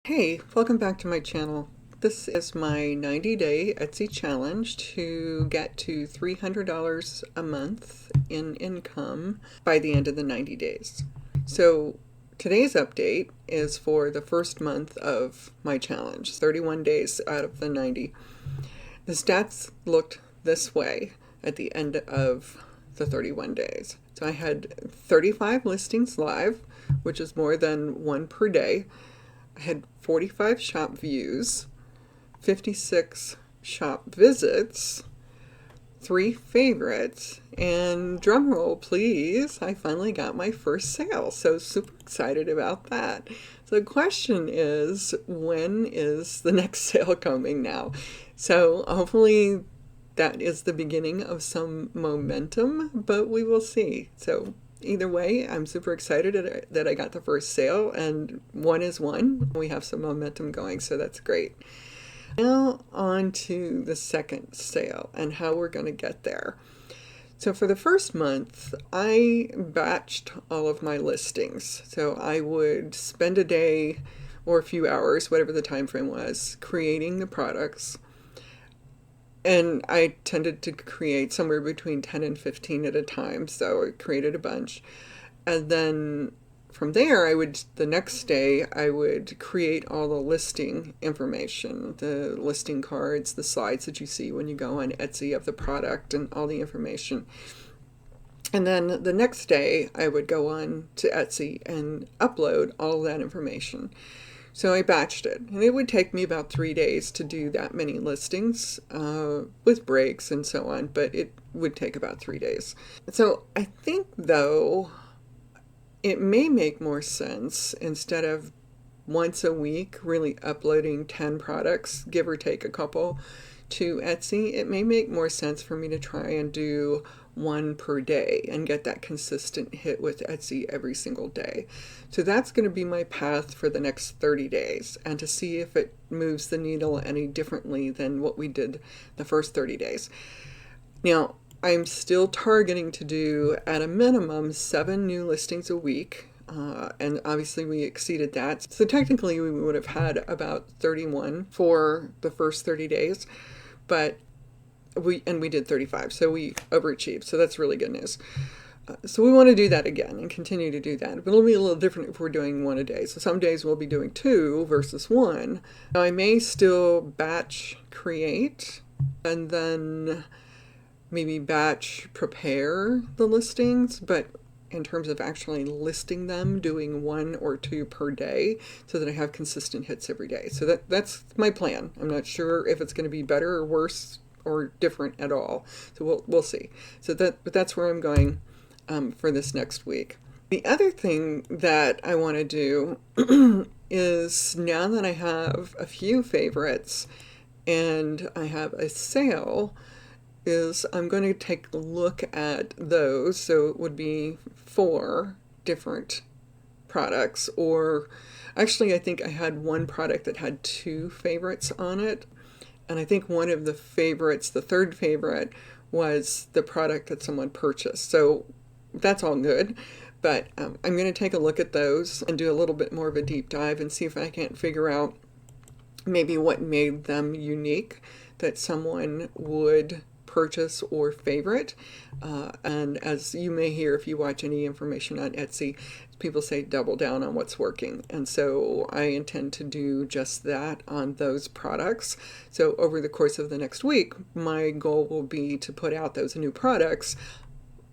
Hey, welcome back to my channel. This is my 90-day Etsy challenge to get to $300 a month in income by the end of the 90 days. So today's update is for the first month of my challenge, 31 days out of the 90. The stats looked this way at the end of the 31 days. So I had 35 listings live, which is more than one per day. I had 45 shop views, 56 shop visits, 3 favorites, and drum roll please, I finally got my first sale. So super excited about that. So the question is, when is the next sale coming now? So hopefully that is the beginning of some momentum, but we will see. So either way, I'm super excited that I got the first sale, and one is one. We have some momentum going, so that's great. Now on to the second sale and how we're going to get there. So for the first month, I batched all of my listings. So I would spend a day or a few hours, whatever the time frame was, creating the products. And I tended to create somewhere between 10 and 15 at a time, so I created a bunch. And then from there, the next day, I would create all the listing information, the listing cards, the slides that you see when you go on Etsy of the product and all the information. And then the next day, I would go on to Etsy and upload all that information. So I batched it, and it would take me about 3 days to do that many listings with breaks and so on, but it would take about 3 days. So I think, though, it may make more sense, instead of once a week really uploading 10 products, give or take a couple, to Etsy, it may make more sense for me to try and do one per day and get that consistent hit with Etsy every single day. So that's going to be my path for the next 30 days, and to see if it moves the needle any differently than what we did the first 30 days. Now, I'm still targeting to do at a minimum 7 new listings a week. And obviously we exceeded that. So technically we would have had about 31 for the first 30 days, but we did 35, so we overachieved. So that's really good news. So we want to do that again and continue to do that. But it'll be a little different if we're doing one a day. So some days we'll be doing 2 versus 1. Now I may still batch create and then maybe batch prepare the listings, but in terms of actually listing them, doing 1 or 2 per day so that I have consistent hits every day. So that's my plan. I'm not sure if it's going to be better or worse or different at all. So we'll see. But that's where I'm going for this next week. The other thing that I want to do is, now that I have a few favorites and I have a sale, is I'm going to take a look at those. So it would be 4 different products, or actually I think I had one product that had 2 favorites on it. And I think one of the favorites, the third favorite, was the product that someone purchased. So that's all good. But I'm going to take a look at those and do a little bit more of a deep dive and see if I can't figure out maybe what made them unique that someone would purchase or favorite. And as you may hear if you watch any information on Etsy, people say double down on what's working. And so I intend to do just that on those products. So over the course of the next week, my goal will be to put out those new products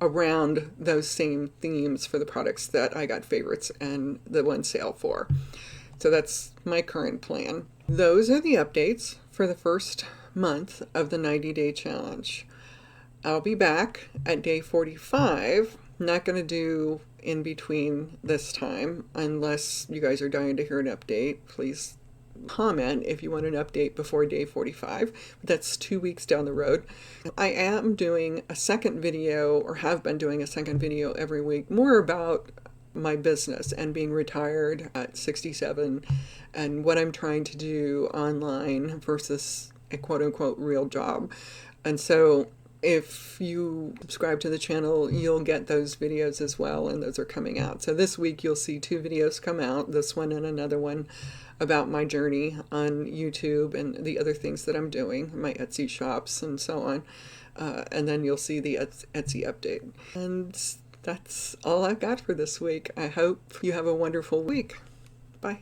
around those same themes for the products that I got favorites and the one sale for. So that's my current plan. Those are the updates for the first month of the 90-day challenge. I'll be back at day 45. Not going to do in between this time, unless you guys are dying to hear an update. Please comment if you want an update before day 45. That's 2 weeks down the road. I am doing a second video, or have been doing a second video every week, more about my business and being retired at 67 and what I'm trying to do online versus a quote-unquote real job. And so if you subscribe to the channel, you'll get those videos as well, and those are coming out. So this week you'll see 2 videos come out, this one and another one about my journey on YouTube and the other things that I'm doing, my Etsy shops and so on. And then you'll see the Etsy update. And that's all I've got for this week. I hope you have a wonderful week. Bye.